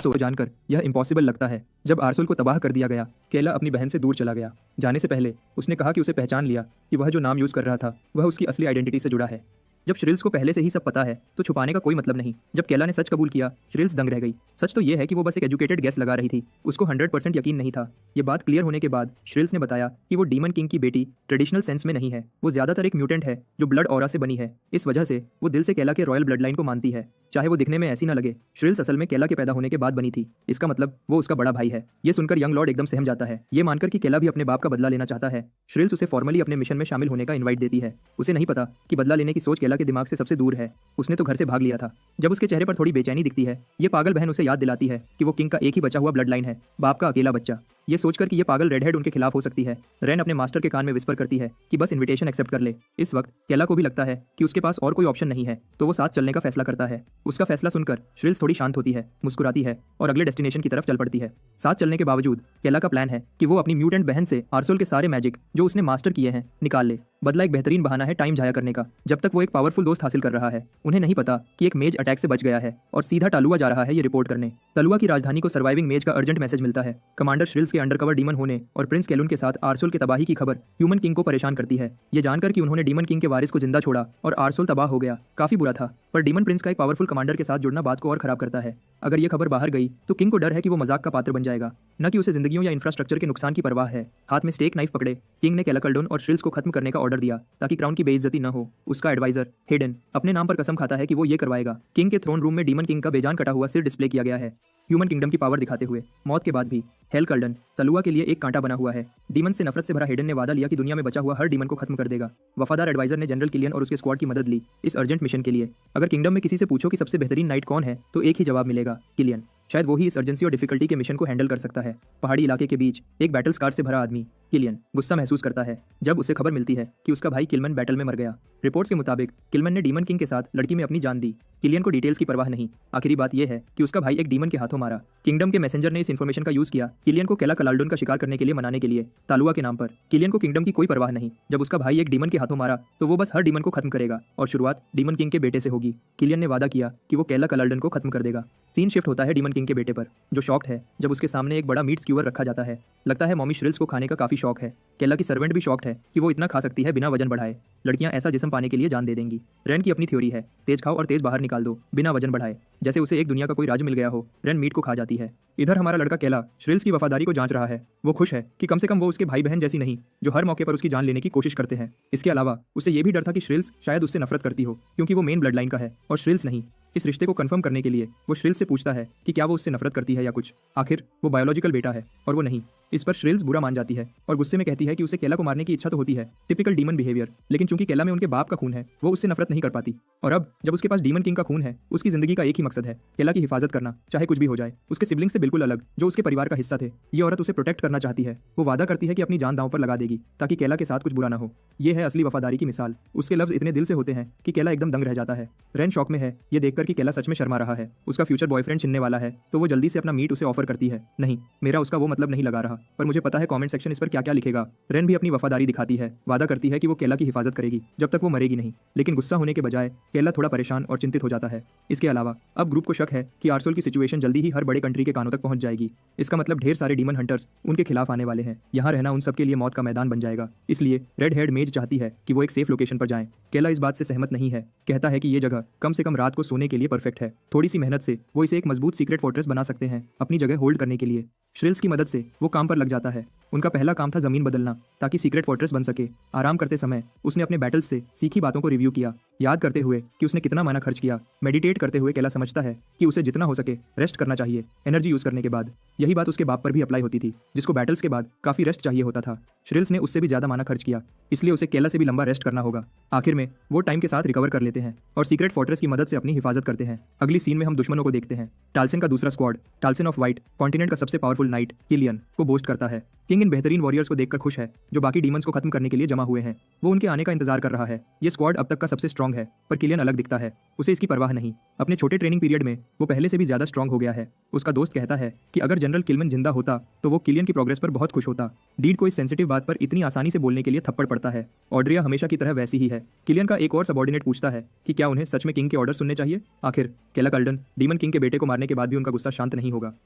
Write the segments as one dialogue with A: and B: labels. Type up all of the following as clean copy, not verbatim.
A: सोच जानकर यह इम्पॉसिबल लगता है। जब आर्सुल को तबाह कर दिया गया, केला अपनी बहन से दूर चला गया। जाने से पहले उसने कहा कि उसे पहचान लिया कि वह जो नाम यूज कर रहा था वह उसकी असली आइडेंटिटी से जुड़ा है। जब श्रिल्स को पहले से ही सब पता है तो छुपाने का कोई मतलब नहीं। जब केला ने सच कबूल किया, श्रिल्स दंग रह गई। सच तो यह है कि वो बस एक एजुकेटेड गेस लगा रही थी, उसको 100% यकीन नहीं था। ये बात क्लियर होने के बाद श्रिल्स ने बताया कि वो डीमन किंग की बेटी ट्रेडिशनल सेंस में नहीं है, वो ज्यादातर एक म्यूटेंट है जो ब्लड ऑरा से बनी है। इस वजह से वो दिल से केला के रॉयल ब्लड लाइन को मानती है, चाहे वो दिखने में ऐसी ना लगे। श्रिल्स असल में केला के पैदा होने के बाद बनी थी, इसका मतलब वो उसका बड़ा भाई है। ये सुनकर यंग लॉर्ड एकदम सहम जाता है। ये मानकर कि केला भी अपने बाप का बदला लेना चाहता है, श्रिल्स उसे फॉर्मली अपने मिशन में शामिल होने का इनवाइट देती है। उसे नहीं पता कि बदला लेने की सोच केला के दिमाग से सबसे दूर है, उसने तो घर से भाग लिया था। जब उसके चेहरे पर थोड़ी बेचैनी दिखती है, ये पागल बहन उसे याद दिलाती है कि वो किंग का एक ही बचा हुआ ब्लड लाइन है, बाप का अकेला बच्चा। ये सोचकर कि ये पागल रेडहेड उनके खिलाफ हो सकती है, रेन अपने मास्टर के कान में विस्पर करती है कि बस इनविटेशन एक्सेप्ट कर ले। इस वक्त केला को भी लगता है कि उसके पास और कोई ऑप्शन नहीं है, तो वो साथ चलने का फैसला करता है। उसका फैसला सुनकर श्रिल्स थोड़ी शांत होती है, मुस्कुराती है और अगले डेस्टिनेशन की तरफ चल पड़ती है। साथ चलने के बावजूद केला का प्लान है कि वो अपनी म्यूटेंट बहन से आर्सुल के सारे मैजिक जो उसने मास्टर किए हैं निकाल ले। बदला एक बेहतरीन बहाना है टाइम जाया करने का, जब तक वो एक पावरफुल दोस्त हासिल कर रहा है। उन्हें नहीं पता कि एक मेज अटैक से बच गया है और सीधा टालुआ जा रहा है ये रिपोर्ट करने। तलुआ की राजधानी को सर्वाइविंग मेज का अर्जेंट मैसेज मिलता है। कमांडर श्रिल्स के अंडरकवर डीमन होने और प्रिंस केलुन के साथ आर्सुल की तबाही की खबर ह्यूमन किंग को परेशान करती है। ये जानकर कि उन्होंने डीमन किंग के वारिस को जिंदा छोड़ा और आर्सुल तबाह हो गया, काफी बुरा था। पर डीमन प्रिंस का एक पावरफुल कमांडर के साथ जुड़ना बात को और खराब करता है। अगर ये खबर बाहर गई तो किंग को डर है कि वो मजाक का पात्र बन जाएगा, न कि उसे जिंदगियों या इंफ्रास्ट्रक्चर के नुकसान की परवाह है। हाथ में स्टेक नाइफ पकड़े किंग ने कैलाकल्डोन और श्रिल्स को खत्म करने का ऑर्डर दिया ताकि क्राउन की बेइज्जती न हो। उसका एडवाइजर हेडन अपने नाम पर कसम खाता है कि वो ये करवाएगा। किंग के थ्रोन रूम में डीमन किंग का बेजान कटा हुआ सिर डिस्प्ले किया गया है, ह्यूमन किंगडम की पावर दिखाते हुए। मौत के बाद भी हेलकल्डन तलुआ के लिए एक कांटा बना हुआ है। डीमन से नफरत से भरा हेडन ने वादा लिया कि दुनिया में बचा हुआ हर डीमन को खत्म कर देगा। वफादार एडवाइजर ने जनरल किलियन और उसके स्क्वाड की मदद ली इस अर्जेंट मिशन के लिए। अगर किंगडम में किसी से पूछो कि सबसे बेहतरीन नाइट कौन है तो एक ही जवाब मिलेगा, किलियन। शायद वही इस अर्जेंसी और डिफिकल्टी के मिशन को हैंडल कर सकता है। पहाड़ी इलाके के बीच एक बैटल स्कार से भरा आदमी किलियन गुस्सा महसूस करता है जब उसे खबर मिलती है कि उसका भाई किलमन बैटल में मर गया। रिपोर्ट्स के मुताबिक किलमन ने डीमन किंग के साथ लड़की में अपनी जान दी। किलियन को डिटेल्स की परवाह नहीं, आखिरी बात यह है कि उसका भाई एक डीमन के हाथों मारा। किंगडम के मैसेंजर ने इस इन्फॉर्मेशन का यूज किया किलियन को केला कलाल्डोन का शिकार करने के लिए मनाने के लिए, तालुआ के नाम पर। किलियन को किंगडम की कोई परवाह नहीं, जब उसका भाई एक डीमन के हाथों मारा तो वो बस हर डीमन को खत्म करेगा और शुरुआत डीमन किंग के बेटे से होगी। किलियन ने वादा किया कि वो केला कलाल्डोन को खत्म कर देगा। सीन शिफ्ट होता है डीमन किंग के बेटे पर, जो शॉक्ड है जब उसके सामने एक बड़ा मीट स्क्यूअर रखा जाता है। लगता है मॉमी श्रिल्स को खाने का काफी शौक है। केला की सर्वेंट भी शॉक्ड है कि वो इतना खा सकती है बिना वजन बढ़ाए। लड़कियां ऐसा जिस्म पाने के लिए जान दे देंगी। रेन की अपनी थ्योरी है, तेज खाओ और तेज बाहर निकाल दो बिना वजन बढ़ाए। जैसे उसे एक दुनिया का कोई राज मिल गया हो, रेन मीट को खा जाती है। इधर हमारा लड़का केला श्रिल्स की वफादारी को जांच रहा है। वो खुश है कि कम से कम वो उसके भाई बहन जैसी नहीं जो हर मौके पर उसकी जान लेने की कोशिश करते हैं। इसके अलावा उसे ये भी डर था कि श्रिल्स शायद उससे नफरत करती हो क्योंकि वो मेन ब्लड लाइन का है और श्रिल्स नहीं। इस रिश्ते को कंफर्म करने के लिए वो श्रिल्स से पूछता है कि क्या वो उससे नफरत करती है या कुछ। आखिर वो बायोलॉजिकल बेटा है और वो नहीं। इस पर श्रिल्स बुरा मान जाती है और गुस्से में कहती है कि उसे केला को मारने की इच्छा तो होती है, टिपिकल डीमन बिहेवियर, लेकिन चूंकि केला में उनके बाप का खून है वो उससे नफरत नहीं कर पाती। और अब जब उसके पास डीमन किंग का खून है, उसकी जिंदगी का एक ही मकसद है, केला की हिफाजत करना, चाहे कुछ भी हो जाए। उसके सिबलिंग से बिल्कुल अलग जो उसके परिवार का हिस्सा थे, ये औरत उसे प्रोटेक्ट करना चाहती है। वो वादा करती है कि अपनी जान दांव पर लगा देगी ताकि केला के साथ कुछ बुरा ना हो। ये है असली वफादारी की मिसाल। उसके लफ्ज इतने दिल से होते हैं कि केला एकदम दंग रह जाता है। रेन शॉक में है ये देखकर कि केला सच में शर्मा रहा है। उसका फ्यूचर बॉयफ्रेंड छिनने वाला है तो वो जल्दी से अपना मीट उसे ऑफर करती है। नहीं, मेरा उसका वो मतलब नहीं लगा रहा, पर मुझे पता है कमेंट सेक्शन इस पर क्या क्या लिखेगा। रेन भी अपनी वफादारी दिखाती है, वादा करती है कि वो केला की हिफाजत करेगी जब तक वो मरेगी नहीं। लेकिन गुस्सा होने के बजाय केला थोड़ा परेशान और चिंतित हो जाता है। इसके अलावा अब ग्रुप को शक है कि आर्सुल की सिचुएशन जल्दी ही हर बड़े कंट्री के कानों तक पहुंच जाएगी। इसका मतलब ढेर सारे डीमन हंटर्स उनके खिलाफ आने वाले हैं। यहाँ रहना उन सबके लिए मौत का मैदान बन जाएगा। इसलिए रेड हेड मेज चाहती है कि वो एक सेफ लोकेशन पर जाएं। केला इस बात से सहमत नहीं है, कहता है कि ये जगह कम से कम रात को सोने के लिए परफेक्ट है। थोड़ी सी मेहनत से वो इसे एक मजबूत सीक्रेट फोर्ट्रेस बना सकते हैं अपनी जगह होल्ड करने के लिए। श्रिल्स की मदद से वो काम पर लग जाता है। उनका पहला काम था जमीन बदलना ताकि सीक्रेट फोर्ट्रेस बन सके। आराम करते समय उसने अपने बैटल से सीखी बातों को रिव्यू किया, याद करते हुए कि उसने कितना माना खर्च किया। मेडिटेट करते हुए केला समझता है कि उसे जितना हो सके रेस्ट करना चाहिए एनर्जी यूज करने के बाद। यही बात उसके बाप पर भी अप्लाई होती थी, जिसको बैटल्स के बाद काफी रेस्ट चाहिए होता था। श्रिल्स ने उससे भी ज्यादा माना खर्च किया, इसलिए उसे केला से भी लंबा रेस्ट करना होगा। आखिर में वो टाइम के साथ रिकवर कर लेते हैं और सीक्रेट फोर्ट्रेस की मदद से अपनी हिफाजत करते हैं। अगली सीन में हम दुश्मनों को देखते हैं। टालसन का दूसरा स्क्वाड, टालसन ऑफ व्हाइट, कॉन्टिनेंट का सबसे पावरफुल नाइट किलियन को बोस्ट करता है। किंग इन बेहतरीन वॉरियर्स को देखकर खुश है जो बाकी डीमंस को खत्म करने के लिए जमा हुए हैं। वो उनके आने का इंतजार कर रहा है। ये स्क्वाड अब तक का सबसे स्ट्रांग है, पर किलियन अलग दिखता है। उसे इसकी परवाह नहीं। अपने छोटे ट्रेनिंग पीरियड में वो पहले से भी ज्यादा स्ट्रांग हो गया है। उसका दोस्त कहता है कि अगर जनरल किलमन जिंदा होता तो वो किलियन की प्रोग्रेस पर बहुत खुश होता। डीड को इस सेंसिटिव बात पर इतनी आसानी से बोलने के लिए थप्पड़ पड़ता है। ऑड्रिया हमेशा की तरह वैसी ही है। किलियन का एक और सबॉर्डिनेट पूछता है कि क्या उन्हें सच में किंग के ऑर्डर सुनने चाहिए। आखिर केला कर्ल्डन डीमन किंग के बेटे को मारने के बाद भी उनका गुस्सा शांत नहीं होगा।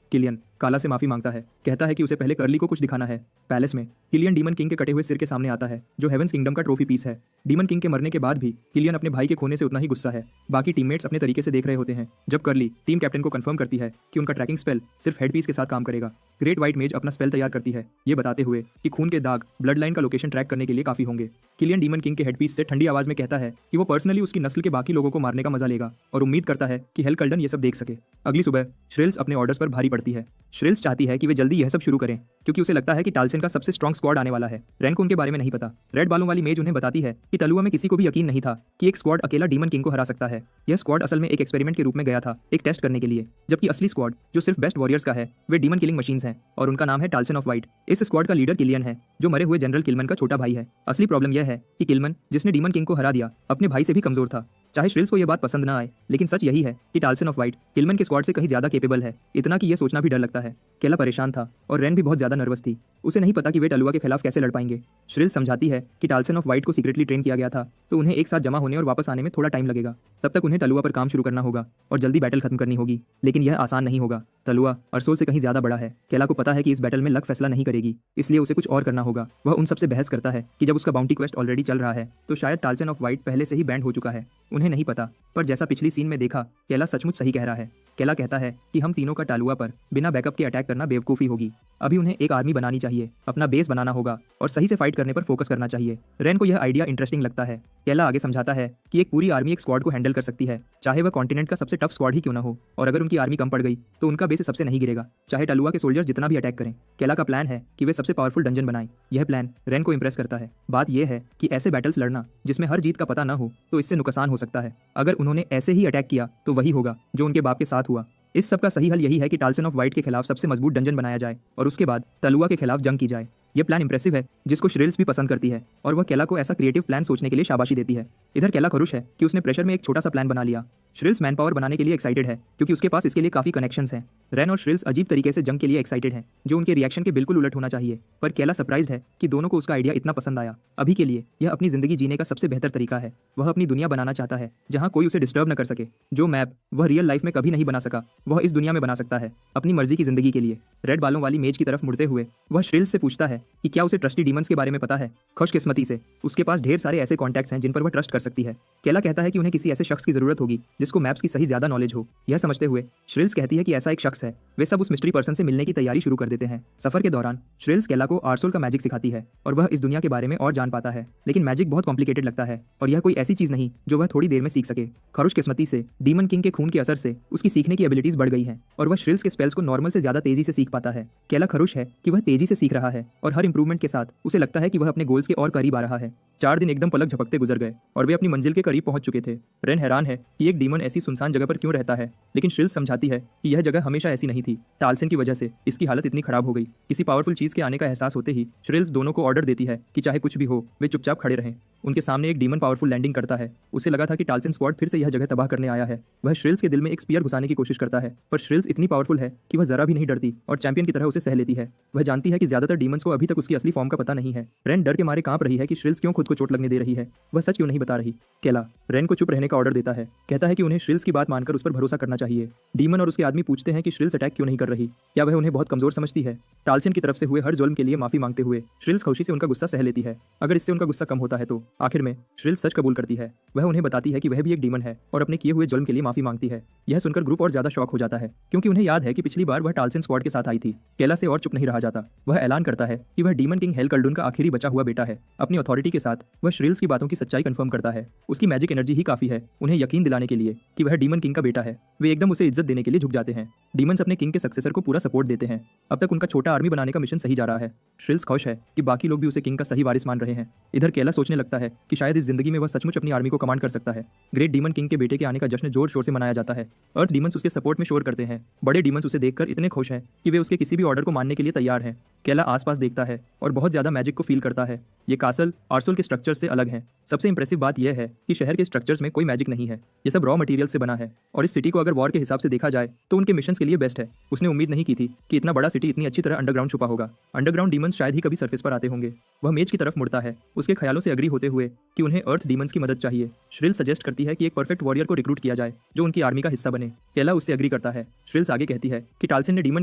A: किलियन काला से माफी मांगता है, कहता है कि उसे पहले कर्ली को कुछ दिखाना है। पैलेस में किलियन डीमन किंग के कटे हुए सिर के सामने आता है, जो हेवंस किंगडम का ट्रॉफी पीस है। डीमन किंग के मरने के बाद भी किलियन अपने भाई के खोने से उतना ही गुस्सा है। बाकी टीममेट्स अपने तरीके से देख रहे होते हैं जब कर्ली टीम कैप्टन को कंफर्म करती है कि उनका ट्रैकिंग स्पेल सिर्फ हेडपीस के साथ काम करेगा। ग्रेट व्हाइट मेज अपना स्पेल तैयार करती है, ये बताते हुए कि खून के दाग ब्लड लाइन का लोकेशन ट्रैक करने के लिए काफी होंगे। किलियन डीमन किंग के हेडपीस से ठंडी आवाज में कहता है कि वो पर्सनली उसकी नस्ल के बाकी लोगों को मारने का मजा लेगा और उम्मीद करता है कि हेल कर्ल्डन ये सब देख सके। अगली सुबह श्रिल्स अपने ऑर्डर्स पर भारी पड़ती है। श्रिल्स चाहती है कि वे जल्दी यह सब शुरू करें क्योंकि उसे लगता है कि टालसन का सबसे स्ट्रॉन्ग स्क्वाड आने वाला है। रैन को उनके बारे में नहीं पता। रेड बालों वाली मेज उन्हें बताती है कि तलुआ में किसी को भी यकीन नहीं था कि एक स्क्वाड अकेला डीमन किंग को हरा सकता है। यह स्क्वाड असल में एक एक्सपेरिमेंट के रूप में गया था, एक टेस्ट करने के लिए, जबकि असली स्क्वाड जो सिर्फ बेस्ट वॉरियर्स का है वे डीमन किलिंग मशीन्स हैं और उनका नाम है टालसन ऑफ व्हाइट। इस स्क्वाड का लीडर किलियन है जो मरे हुए जनरल किलमन का छोटा भाई है। असली प्रॉब्लम यह है कि किलमन जिसने डीमन किंग को हरा दिया अपने भाई से भी कमजोर था। चाहे श्रिल्स को यह बात पसंद ना आए, लेकिन सच यही है कि टालसन ऑफ व्हाइट किलमन के स्क्वाड से कहीं ज्यादा केपेबल है, इतना कि यह सोचना भी डर लगता है। केला परेशान था और रैन भी बहुत ज्यादा नर्वस थी। उसे नहीं पता कि वे टलुआ के खिलाफ कैसे लड़ पाएंगे। श्रिल्स समझाती है कि टालसन ऑफ व्हाइट को सीक्रेटली ट्रेन किया गया था, तो उन्हें एक साथ जमा होने और वापस आने में थोड़ा टाइम लगेगा। तब तक उन्हें टलुआ पर काम शुरू करना होगा और जल्दी बैटल खत्म करनी होगी, लेकिन यह आसान नहीं होगा। तलुआ अर्सोल से कहीं ज्यादा बड़ा है। केला को पता है कि इस बैटल में लक फैसला नहीं करेगी, इसलिए उसे कुछ और करना होगा। वह उन सबसे बहस करता है कि जब उसका बाउंटी क्वेस्ट ऑलरेडी चल रहा है तो शायद टालसन ऑफ व्हाइट पहले से ही बैंड हो चुका है। उन्हें नहीं पता, पर जैसा पिछली सीन में देखा, केला सचमुच सही कह रहा है। केला कहता है कि हम तीनों का टालुआ पर बिना बैकअप के अटैक करना बेवकूफी होगी। अभी उन्हें एक आर्मी बनानी चाहिए, अपना बेस बनाना होगा और सही से फाइट करने पर फोकस करना चाहिए। रैन को यह आइडिया इंटरेस्टिंग लगता है। केला आगे समझाता है कि एक पूरी आर्मी एक स्क्वाड को हैंडल कर सकती है, चाहे वह कॉन्टिनेंट का सबसे टफ स्क्वाड ही क्यों ना हो। और अगर उनकी आर्मी कम पड़ गई तो उनका बेस सबसे नहीं गिरेगा, चाहे टलुआ के सोल्जर्स जितना भी अटैक करें। केला का प्लान है कि वे सबसे पावरफुल डंजन बनाएं। यह प्लान रैन को इंप्रेस करता है। बात यह है कि ऐसे बैटल्स लड़ना जिसमें हर जीत का पता न हो तो इससे नुकसान हो सकता है। अगर उन्होंने ऐसे ही अटैक किया तो वही होगा जो उनके बाप के साथ हुआ। इस सब का सही हल यही है कि टालसन ऑफ व्हाइट के खिलाफ सबसे मजबूत डंजन बनाया जाए और उसके बाद तलुआ के खिलाफ जंग की जाए। यह प्लान इंप्रेसिव है, जिसको श्रिल्स भी पसंद करती है और वह केला को ऐसा क्रिएटिव प्लान सोचने के लिए शाबाशी देती है। इधर केला खुश है कि उसने प्रेशर में एक छोटा सा प्लान बना लिया। श्रिल्स मैन पावर बनाने के लिए एक्साइटेड है क्योंकि उसके पास इसके लिए काफी कनेक्शंस हैं। रैन और श्रिल्स अजीब तरीके से जंग के लिए एक्साइटेड हैं, जो उनके रिएक्शन के बिल्कुल उलट होना चाहिए। पर केला सरप्राइज्ड है कि दोनों को उसका आइडिया इतना पसंद आया। अभी के लिए यह अपनी जिंदगी जीने का सबसे बेहतर तरीका है। वह अपनी दुनिया बनाना चाहता है जहाँ कोई उसे डिस्टर्ब न कर सके। जो मैप वह रियल लाइफ में कभी नहीं बना सका, वह इस दुनिया में बना सकता है अपनी मर्जी की जिंदगी के लिए। रेड बालों वाली मेज की तरफ मुड़ते हुए वह श्रिल्स से पूछता है कि क्या उसे ट्रस्टी डीमंस के बारे में पता है। खुशकिस्मती से उसके पास ढेर सारे ऐसे कॉन्टैक्ट्स हैं जिन पर वह ट्रस्ट कर सकती है। केला कहता है कि उन्हें किसी ऐसे शख्स की जरूरत होगी जिसको मैप्स की सही ज्यादा नॉलेज हो। यह समझते हुए श्रिल्स कहती है कि ऐसा एक शख्स है। वे सब उस मिस्ट्री पर्सन से मिलने की तैयारी शुरू कर देते हैं। सफर के दौरान श्रिल्स केला को आर्सोल का मैजिक सिखाती है और वह इस दुनिया के बारे में और जान पाता है, लेकिन मैजिक बहुत कॉम्प्लिकेटेड लगता है और यह कोई ऐसी चीज नहीं जो वह थोड़ी देर में सीख सके। खुशकिस्मती से डीमन किंग के खून के असर से उसकी सीखने की एबिलिटीज बढ़ गई हैं और वह श्रिल्स के स्पेल्स को नॉर्मल से ज्यादा तेजी से सीख पाता है। केला खुश है कि वह तेजी से सीख रहा है और हर इंप्रूवमेंट के साथ उसे लगता है कि वह अपने गोल्स के और करीब आ रहा है। 4 दिन एकदम पलक झपकते गुजर गए और वे अपनी मंजिल के करीब पहुंच चुके थे। रेन हैरान है कि एक डीमन ऐसी सुनसान जगह पर क्यों रहता है, लेकिन श्रिल्स समझाती है कि यह जगह हमेशा ऐसी नहीं थी। टालसन की वजह से इसकी हालत इतनी खराब हो गई। किसी पावरफुल चीज के आने का एहसास होते ही श्रिल्स दोनों को ऑर्डर देती है कि चाहे कुछ भी हो वे चुपचाप खड़े रहें। उनके सामने एक डीमन पावरफुल लैंडिंग करता है। उसे लगा था कि टालसन स्क्वाड फिर से यह जगह तबाह करने आया है। वह श्रिल्स के दिल में एक स्पीयर घुसाने की कोशिश करता है, पर श्रिल्स इतनी पावरफुल है कि वह जरा भी नहीं डरती और चैंपियन की तरह उसे सह लेती है। वह जानती है कि ज्यादातर डीमंस को अभी तक उसकी असली फॉर्म का पता नहीं है। रेन डर के मारे कांप रही है कि श्रिल्स क्यों खुद को चोट लगने दे रही है, वह सच क्यों नहीं बता रही। केला रेन को चुप रहने का ऑर्डर देता है, कहता है कि उन्हें श्रिल्स की बात मानकर उस पर भरोसा करना चाहिए। डीमन और उसके आदमी पूछते हैं कि श्रिल्स अटैक क्यों नहीं कर रही, क्या वह उन्हें बहुत कमजोर समझती है। टालसन की तरफ से हुए हर जुल्म के लिए माफी मांगते हुए श्रिल्स खुशी से उनका गुस्सा सह लेती है। अगर इससे उनका गुस्सा कम होता है तो आखिर में श्रिल्स सच कबूल करती है। वह उन्हें बताती है कि वह भी एक डीमन है और अपने किए हुए जुल्म के लिए माफी मांगती है। यह सुनकर ग्रुप और ज्यादा शॉक हो जाता है क्योंकि उन्हें याद है कि पिछली बार वह टालसन स्क्वाड के साथ आई थी। केला से और चुप नहीं रहा जाता। वह ऐलान करता है कि वह डीमन किंग हेल कर्ल्डन का आखिरी बचा हुआ बेटा है। अपनी अथॉरिटी के साथ वह श्रिल्स की बातों की सच्चाई कंफर्म करता है। उसकी मैजिक एनर्जी ही काफी है उन्हें यकीन दिलाने के लिए लिए कि वह डीमन किंग का बेटा है, वे एकदम उसे इज्जत देने के लिए झुक जाते हैं। डीमंस अपने किंग के सक्सेसर को पूरा सपोर्ट देते हैं। अब तक उनका छोटा आर्मी बनाने का मिशन सही जा रहा है। श्रिल्स खुश है कि बाकी लोग भी उसे किंग का सही वारिस मान रहे हैं। इधर केला सोचने लगता है कि शायद इस जिंदगी में वह सचमुच अपनी आर्मी को कमांड कर सकता है। ग्रेट डीमन किंग के बेटे के आने का जश्न जोर शोर से मनाया जाता है। अर्थ डीमंस उसके सपोर्ट में शोर करते हैं। बड़े डीमंस उसे देखकर इतने खुश हैं कि वे उसके किसी भी ऑर्डर को मानने के लिए तैयार हैं। केला आसपास देखता है और बहुत ज्यादा मैजिक को फील करता है। ये कासल आर्सोल के स्ट्रक्चर से अलग है। सबसे इंप्रेसिव बात यह है कि शहर के स्ट्रक्चर्स में कोई मैजिक नहीं है। ये सब रॉ मटेरियल से बना है और इस सिटी को अगर वॉर के हिसाब से देखा जाए तो उनके मिशंस के लिए बेस्ट है। उसने उम्मीद नहीं की थी कि इतना बड़ा सिटी इतनी अच्छी तरह अंडरग्राउंड छुपा होगा। अंडरग्राउंड डीमंस शायद ही कभी सरफेस पर आते होंगे। वह मेज की तरफ मुड़ता है, उसके ख्यालों से एग्री होते हुए कि उन्हें अर्थ डीमंस की मदद चाहिए। श्रिल्स सजेस्ट करती है कि एक परफेक्ट वॉरियर को रिक्रूट किया जाए जो उनकी आर्मी का हिस्सा बने। केला उससे एग्री करता है। श्रिल्स आगे कहती है कि टालसन ने डीमन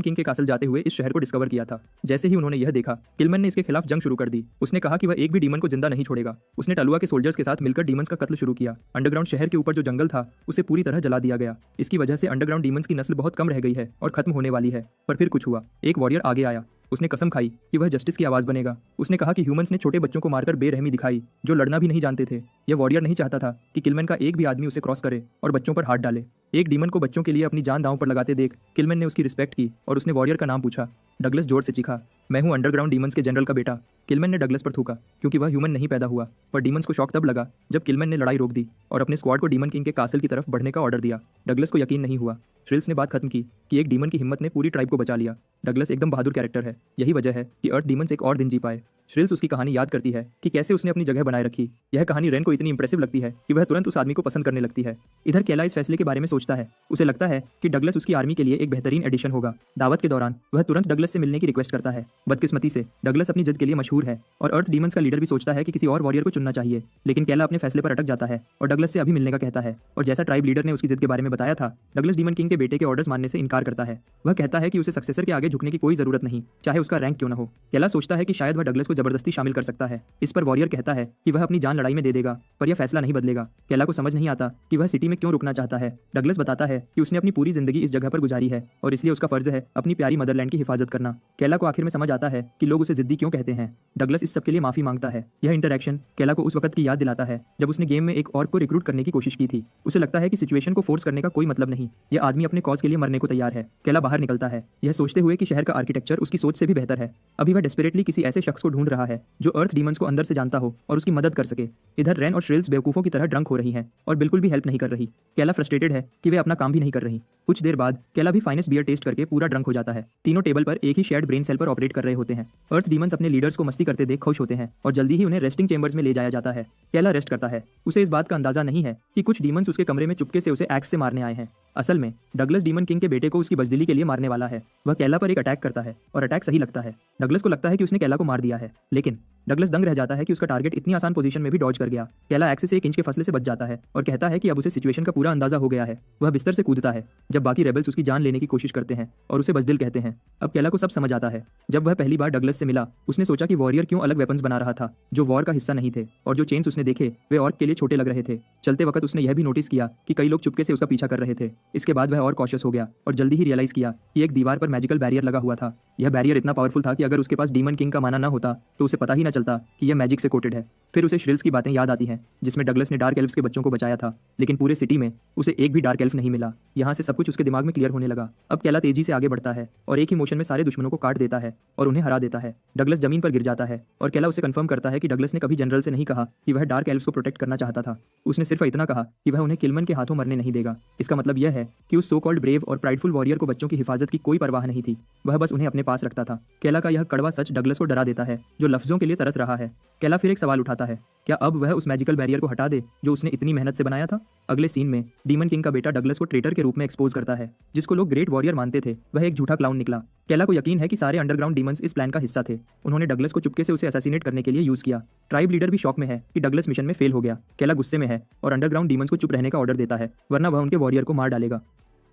A: किंग के कासल जाते हुए इस शहर को डिस्कवर किया था। जैसे ही उन्होंने यह देखा, किलमैन ने इसके खिलाफ जंग शुरू कर दी। उसने कहा कि वह एक भी डीमन को जिंदा नहीं छोड़ेगा। उसने टलुआ के सोल्जर्स के साथ मिलकर डीमंस का कत्ल शुरू किया। अंडरग्राउंड शहर के ऊपर जो जंगल था उसे पूरी तरह जला दिया गया। इसकी वजह से अंडरग्राउंड डीमंस की नस्ल बहुत कम रह गई है और खत्म होने वाली है। पर फिर कुछ हुआ। एक वॉरियर आगे आया। उसने कसम खाई कि वह जस्टिस की आवाज बनेगा। उसने कहा कि ह्यूमंस ने छोटे बच्चों को मारकर बेरहमी दिखाई जो लड़ना भी नहीं जानते थे। यह वॉरियर नहीं चाहता था कि किलमैन का एक भी आदमी उसे क्रॉस करे और बच्चों पर हाथ डाले। एक डीमन को बच्चों के लिए अपनी जान दांव पर लगाते देख किलमैन ने उसकी रिस्पेक्ट की और उसने वॉरियर का नाम पूछा। डगलस जोर से चीखा, मैं हूं अंडरग्राउंड डीमंस के जनरल का बेटा। किलमैन ने डगलस पर थूका क्योंकि वह ह्यूमन नहीं पैदा हुआ। पर डीमंस को शॉक तब लगा जब किलमैन ने लड़ाई रोक दी और अपने स्क्वाड को डीमन किंग के कासल की तरफ बढ़ने का ऑर्डर दिया। डगलस को यकीन नहीं हुआ। श्रिल्स ने बात खत्म की कि एक डीमन की हिम्मत ने पूरी ट्राइब को बचा लिया। डगलस एकदम बहादुर कैरेक्टर है। यही वजह है कि अर्थ डीमंस एक और दिन जी पाए। श्रिल्स उसकी कहानी याद करती है कि कैसे उसने अपनी जगह बनाए रखी। यह कहानी रेन को इतनी इंप्रेसिव लगती है कि वह तुरंत उस आदमी को पसंद करने लगती है। इधर केला इस फैसले के बारे में सोचता है। उसे लगता है कि डगलस उसकी आर्मी के लिए एक बेहतरीन एडिशन होगा। दावत के दौरान वह तुरंत डगलस से मिलने की रिक्वेस्ट करता है। बदकिस्मती से डगलस अपनी जिद के लिए मशहूर है और अर्थ डीमंस का लीडर भी सोचता है कि किसी और वॉरियर को चुनना चाहिए। लेकिन केला अपने फैसले पर अटक जाता है और डगलस से अभी मिलने का कहता है। और जैसा ट्राइब लीडर ने उसकी जिद के बारे में बताया था, डगलस डीमन किंग के बेटे के ऑर्डर्स मानने से इनकार करता है। वह कहता है कि उसे सक्सेसर के आगे झुकने की कोई जरूरत नहीं, चाहे उसका रैंक क्यों न हो। केला सोचता है कि शायद वह डगलस को जबरदस्ती शामिल कर सकता है। इस पर वॉरियर कहता है कि वह अपनी जान लड़ाई में दे देगा, पर यह फैसला नहीं बदलेगा। केला को समझ नहीं आता कि वह सिटी में क्यों रुकना चाहता है। डगलस बताता है कि उसने अपनी पूरी जिंदगी इस जगह पर गुजारी है और इसलिए उसका फर्ज है अपनी प्यारी मदरलैंड की हिफाजत करना। केला को आखिर में समझ आता है कि लोग उसे जिद्दी क्यों कहते हैं। डगलस इस सब के लिए माफी मांगता है। यह इंटरैक्शन केला को उस वक्त की याद दिलाता है जब उसने गेम में एक और को रिक्रूट करने की कोशिश की थी। उसे लगता है कि सिचुएशन को फोर्स करने का कोई मतलब नहीं, यह आदमी अपने कॉज के लिए मरने को तैयार है। केला बाहर निकलता है, यह सोचते हुए कि शहर का आर्किटेक्चर उसकी सोच से भी बेहतर है। अभी वह डेस्परेटली किसी ऐसे शख्स को ढूंढ रहा है जो अर्थ डीमंस को अंदर से जानता हो और उसकी मदद कर सके। इधर रेन और श्रिल्स बेवकूफों की तरह ड्रंक हो रही हैं और बिल्कुल भी हेल्प नहीं कर रही। केला फ्रस्ट्रेटेड है कि वे अपना काम भी नहीं कर रही। कुछ देर बाद केला भी फाइनेस्ट बियर टेस्ट करके पूरा ड्रंक हो जाता है। तीनों टेबल पर एक ही शेयर्ड ब्रेन सेल पर ऑपरेट कर रहे होते हैं। अर्थ डीमंस अपने लीडर्स को मस्ती करते देख खुश होते हैं और जल्दी ही उन्हें रेस्टिंग चेंबर्स में ले जाया जाता है। केला रेस्ट करता है। उसे इस बात का अंदाजा नहीं है कि कुछ डीमंस उसके कमरे में चुपके से उसे एक्स से मारने आए हैं। असल में डगलस डीमन किंग के बेटे को उसकी बजदिली के लिए मारने वाला है। वह केला पर एक अटैक करता है और अटैक सही लगता है। डगलस को लगता है कि उसने केला को मार दिया है, लेकिन डगलस दंग रह जाता है कि उसका टारगेट इतनी आसान पोजीशन में भी डॉज कर गया। केला एक्स से 1 इंच के फसले से बच जाता है और कहता है कि अब उसे सिचुएशन का पूरा अंदाजा हो गया है। वह बिस्तर से कूदता है जब बाकी रेबल्स उसकी जान लेने की कोशिश करते हैं और उसे बजदिल कहते हैं। अब केला को सब समझ आता है। जब वह पहली बार डगलस से मिला, उसने सोचा कि वॉरियर क्यों अलग वेपन्स बना रहा था जो वॉर का हिस्सा नहीं थे, और जो चेन्स उसने देखे वे ऑर्क के लिए छोटे लग रहे थे। चलते वक्त उसने यह भी नोटिस किया कि कई लोग चुपके से उसका पीछा कर रहे थे। इसके बाद वह और कॉशियस हो गया और जल्दी ही रियलाइज किया कि एक दीवार पर मैजिकल बैरियर लगा हुआ था। यह बैरियर इतना पावरफुल था कि अगर उसके पास डीमन किंग का माना न होता तो उसे पता ही न चलता कि यह मैजिक से कोटेड है। फिर उसे श्रिल्स की बातें याद आती हैं जिसमें डगलस ने डार्क एल्फ्स के बच्चों को बचाया था, लेकिन पूरे सिटी में उसे एक भी डार्क एल्फ नहीं मिला। यहाँ से सब कुछ उसके दिमाग में क्लियर होने लगा। अब केला तेजी से आगे बढ़ता है और एक ही मोशन में सारे दुश्मनों को काट देता है और उन्हें हरा देता है। डगलस जमीन पर गिर जाता है और केला उसे कंफर्म करता है कि डगलस ने कभी जनरल से नहीं कहा कि वह डार्क एल्फ्स को प्रोटेक्ट करना चाहता था। उसने सिर्फ इतना कहा कि वह उन्हें किलमन के हाथों मरने नहीं देगा। इसका मतलब यह है कि उस सो कॉल्ड ब्रेव और प्राइडफुल वॉरियर को बच्चों की हिफाजत की कोई परवाह नहीं थी। वह बस उन्हें अपने पास रखता था। केला का यह कड़वा सच डगलस को डरा देता है जो लफ्जों के लिए तरस रहा है। केला फिर एक सवाल उठाता है, क्या अब वह उस मैजिकल बैरियर को हटा दे जो उसने इतनी मेहनत से बनाया था? अगले सीन में डीमन किंग का बेटा डगलस को ट्रेटर के रूप में एक्सपोज करता है। जिसको लोग ग्रेट वॉरियर मानते थे वह एक झूठा क्लाउन निकला। केला को यकीन है कि सारे अंडरग्राउंड डीमंस इस प्लान का हिस्सा थे। उन्होंने डगलस को चुपके से उसे असैसिनेट करने के लिए यूज किया। ट्राइब लीडर भी शॉक में है कि डगलस मिशन में फेल हो गया। केला गुस्से में है और अंडरग्राउंड डीमंस को चुप रहने का ऑर्डर देता है, वरना वह उनके वॉरियर को मार डालेगा।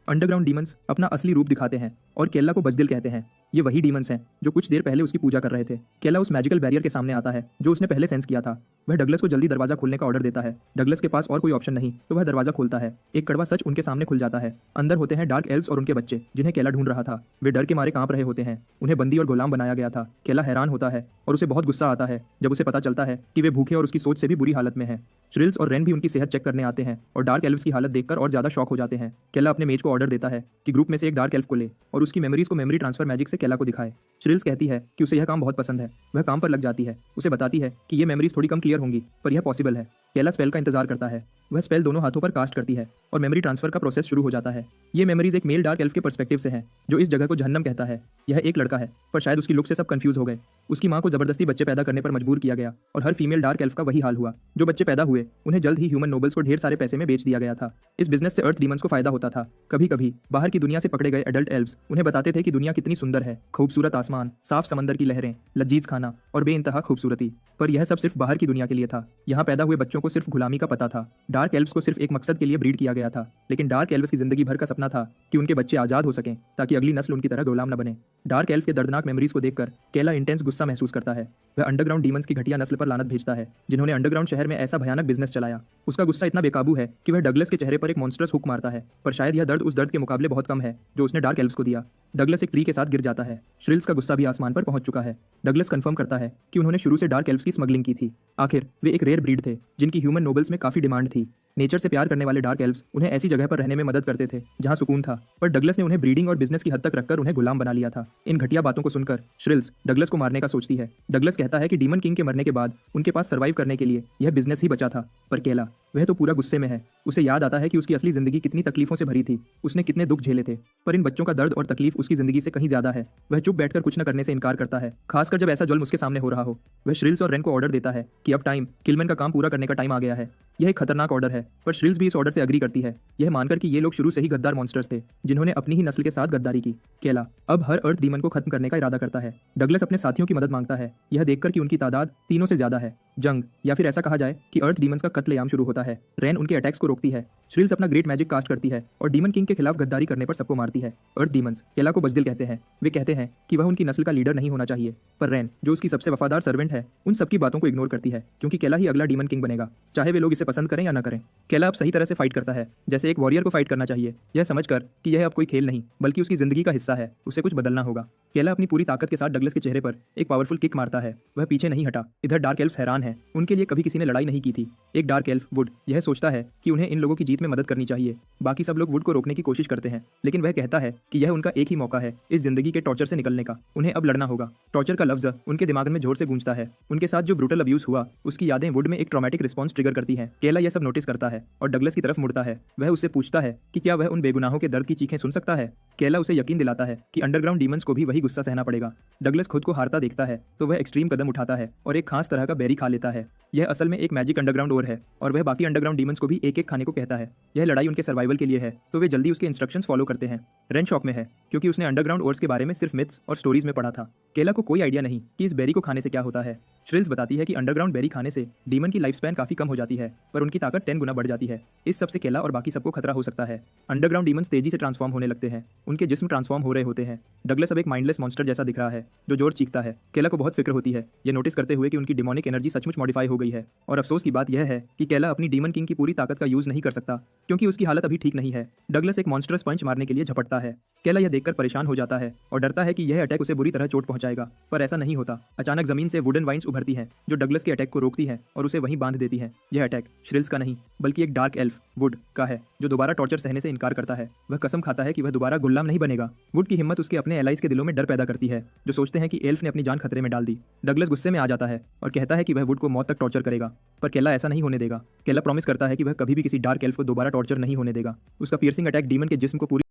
A: अंडरग्राउंड डीमंस अपना असली रूप दिखाते हैं और केला को बजदिल कहते हैं। ये वही डीमंस हैं जो कुछ देर पहले उसकी पूजा कर रहे थे। केला उस मैजिकल बैरियर के सामने आता है जो उसने पहले सेंस किया था। वह डगलस को जल्दी दरवाजा खोलने का ऑर्डर देता है। डगलस के पास और कोई ऑप्शन नहीं तो वह दरवाजा खोलता है। एक कड़वा सच उनके सामने खुल जाता है। अंदर होते हैं डार्क एल्व्स और उनके बच्चे जिन्हें केला ढूंढ रहा था। वे डर के मारे कांप रहे होते हैं। उन्हें बंदी और गुलाम बनाया गया था। केला हैरान होता है और उसे बहुत गुस्सा आता है जब उसे पता चलता है कि वे भूखे और उसकी सोच से भी बुरी हालत में हैं। श्रिल्स और रेन भी उनकी सेहत चेक करने आते हैं और डार्क एल्व्स की हालत देखकर और ज्यादा शॉक हो जाते हैं। केला अपने मेज को ऑर्डर देता है कि ग्रुप में से एक डार्क एल्फ को ले और उसकी मेमोरीज को मेमोरी ट्रांसफर मैजिक से केला को दिखाए। श्रिल्स कहती है कि उसे यह काम बहुत पसंद है। वह काम पर लग जाती है। उसे बताती है कि ये मेमोरीज थोड़ी कम क्लियर होंगी पर यह पॉसिबल है। केला स्पेल का इंतजार करता है। वह स्पेल दोनों हाथों पर कास्ट करती है और मेमोरी ट्रांसफर का प्रोसेस शुरू हो जाता है। ये मेमोरीज एक मेल डार्क एल्फ के पर्सपेक्टिव से हैं जो इस जगह को जहन्नम कहता है। यह एक लड़का है पर शायद उसकी लुक से सब कंफ्यूज हो गए। उसकी मां को जबरदस्ती बच्चे पैदा करने पर मजबूर किया गया और हर फीमेल डार्क एल्फ का वही हाल हुआ। जो बच्चे पैदा हुए उन्हें जल्द ही ह्यूमन नोबल्स को ढेर सारे पैसे में बेच दिया गया था। इस बिजनेस से अर्थ डीमंस को फायदा होता था। कभी कभी बाहर की दुनिया से पकड़े गए एडल्ट एल्व्स उन्हें बताते थे कि दुनिया कितनी सुंदर है। खूबसूरत आसमान, साफ समंदर की लहरें, लजीज खाना और बेइंतहा खूबसूरती। पर यह सब सिर्फ बाहर की दुनिया के लिए था। यहाँ पैदा हुए बच्चों को सिर्फ गुलामी का पता था। डार्क एल्व्स को सिर्फ एक मकसद के लिए ब्रीड किया गया था। लेकिन डार्क एल्व्स की जिंदगी भर का सपना था कि उनके बच्चे आजाद हो सकें ताकि अगली नस्ल उनकी तरह गुलाम न बने। डार्क एल्फ के दर्दनाक मेमोरीज को देखकर केला इंटेंस गुस्सा महसूस करता है। वह अंडरग्राउंड डीमंस की घटिया नस्ल पर लानत भेजता है जिन्होंने अंडरग्राउंड शहर में ऐसा भयानक बिजनेस चलाया। उसका गुस्सा इतना बेकाबू है कि वह डगलस के चेहरे पर एक मॉन्स्टरस हुक मारता है। पर शायद यह दर्द उस दर्द के मुकाबले बहुत कम है जो उसने डार्क एल्व्स को दिया। डगलस एक ट्री के साथ गिर जाता है। श्रिल्स का गुस्सा भी आसमान पर पहुंच चुका है। डगलस कंफर्म करता है कि उन्होंने शुरू से डार्क एल्व्स की स्मगलिंग की थी। आखिर वे एक रेयर ब्रीड थे जिनकी ह्यूमन नोबल्स में काफी डिमांड थी। नेचर से प्यार करने वाले डार्क एल्व्स उन्हें ऐसी जगह पर रहने में मदद करते थे जहां सुकून था। पर डगलस ने उन्हें ब्रीडिंग और बिजनेस की हद तक रखकर उन्हें गुलाम बना लिया था। इन घटिया बातों को सुनकर श्रिल्स डगलस को मारने का सोचती है। डगलस कहता है कि डीमन किंग के मरने के बाद उनके पास सर्वाइव करने के लिए यह बिजनेस ही बचा था। पर केला वह तो पूरा गुस्से में है। उसे याद आता है कि उसकी असली जिंदगी कितनी तकलीफों से भरी थी। उसने कितने दुख झेले थे। पर इन बच्चों का दर्द और तकलीफ उसकी जिंदगी से कहीं ज्यादा है। वह चुप बैठकर कुछ न करने से इनकार करता है, खासकर जब ऐसा जुल्म उसके सामने हो रहा हो। वह श्रिल्स और रेन को ऑर्डर देता है कि अब किलमैन का काम पूरा करने का टाइम आ गया है। यह एक खतरनाक ऑर्डर है पर श्रिल्स भी इस ऑर्डर से एग्री करती है, यह मानकर कि ये लोग शुरू से ही गद्दार मॉन्स्टर्स थे जिन्होंने अपनी ही नस्ल के साथ गद्दारी की। केला अब हर अर्थ डीमन को खत्म करने का इरादा करता है। डगलस अपने साथियों की मदद मांगता है, यह देखकर कि उनकी तादाद 3 से ज्यादा है। जंग या फिर ऐसा कहा जाए कि अर्थ डीमंस का कत्लेआम शुरू होता है। रेन उनके अटैक्स को रोकती है। श्रिल्स अपना ग्रेट मैजिक कास्ट करती है और डीमन किंग के खिलाफ गद्दारी करने पर सबको मारती है। अर्थ डीमंस केला को बजदिल कहते हैं। वे कहते हैं कि वह उनकी नस्ल का लीडर नहीं होना चाहिए। पर रेन जो उसकी सबसे वफादार सर्वेंट है उन सबकी बातों को इग्नोर करती है क्योंकि केला ही अगला डीमन किंग बनेगा, चाहे वे लोग इसे पसंद करें या न करें। केला अब सही तरह से फाइट करता है जैसे एक वॉरियर को फाइट करना चाहिए, यह समझकर कि यह अब कोई खेल नहीं बल्कि उसकी जिंदगी का हिस्सा है। उसे कुछ बदलना होगा। केला अपनी पूरी ताकत के साथ डगलस के चेहरे पर एक पावरफुल किक मारता है। वह पीछे नहीं हटा। इधर डार्क एल्व्स हैरान है। उनके लिए कभी किसी ने लड़ाई नहीं की थी। एक डार्क एल्फ वुड यह सोचता है कि उन्हें इन लोगों की जीत में मदद करनी चाहिए। बाकी सब लोग वुड को रोकने की कोशिश करते हैं लेकिन वह कहता है कि यह उनका एक ही मौका है इस जिंदगी के टॉर्चर से निकलने का। उन्हें अब लड़ना होगा। टॉर्चर का लफ्ज उनके दिमाग में जोर से गूंजता है। उनके साथ जो ब्रूटल अब्यूज हुआ उसकी यादें वुड में एक ट्रॉमेटिक रिस्पॉन्स ट्रिगर करती हैं। केला यह सब नोटिस करता है और डगलस की तरफ मुड़ता है। वह उससे पूछता है कि क्या वह उन बेगुनाहों के दर्द की चीखें सुन सकता है। केला उसे यकीन दिलाता है कि अंडरग्राउंड डीमंस को भी वही गुस्सा सहना पड़ेगा। डगलस खुद को हारता देखता है तो वह एक्सट्रीम कदम उठाता है और एक खास तरह का बेरी खा लेता है। यह असल में एक मैजिक अंडरग्राउंड ओर है और वह बाकी अंडरग्राउंड डीमंस को भी एक एक खाने को कहता है। यह लड़ाई उनके सर्वाइवल के लिए है तो वे जल्दी उसके इंस्ट्रक्शंस फॉलो करते हैं। रेन शॉक में है क्योंकि उसने अंडरग्राउंड ओर्स के बारे में सिर्फ मिथ्स और स्टोरीज में पढ़ा था। केला को कोई आइडिया नहीं कि इस बेरी को खाने से क्या होता है। श्रिल्स बताती है कि अंडरग्राउंड बेरी खाने से डीमन की लाइफ स्पैन काफी कम हो जाती है पर उनकी ताकत 10 गुना बढ़ जाती है। इस सबसे केला और बाकी सबको खतरा हो सकता है। अंडरग्राउंड डीमंस तेजी से ट्रांसफॉर्म होने लगते हैं। उनके जिस्म ट्रांसफॉर्म हो रहे होते हैं। डगलस अब एक माइंडलेस मॉन्स्टर जैसा दिख रहा है जो जोर चीखता है। केला को बहुत फिक्र होती है यह नोटिस करते हुए कि उनकी डिमोनिक एनर्जी सचमुच मॉडिफाई हो गई है। और अफसोस की बात यह है कि केला अपनी डीमन किंग की पूरी ताकत का यूज नहीं कर सकता क्योंकि उसकी हालत अभी ठीक नहीं है। डगलस एक मॉन्स्टरस पंच मारने के लिए झपटता है। केला यह देखकर परेशान हो जाता है और डरता है कि यह अटैक उसे बुरी तरह चोट पहुंचाएगा पर ऐसा नहीं होता। अचानक जमीन से वुडन वाइन्स उभरती हैं जो डगलस के अटैक को रोकती है और उसे वहीं बांध देती है। यह अटैक श्रिल्स का नहीं बल्कि एक डार्क एल्फ वुड का है जो दोबारा टॉर्चर सहने से इनकार करता है। वह कसम खाता है कि वह दोबारा गुलाम नहीं बनेगा। वुड की हिम्मत उसके अपने एलाइज के दिलों में डर पैदा करती है जो सोचते हैं कि एल्फ ने अपनी जान खतरे में डाल दी। डगलस गुस्से में आ जाता है और कहता है कि वह वुड को मौत तक टॉर्चर करेगा पर केला ऐसा नहीं होने देगा। केला प्रॉमिस करता है कि वह कभी भी किसी डार्क एल्फ को दोबारा टॉर्चर नहीं होने देगा। उसका पियर्सिंग अटैक डीमन के जिस्म को पूरी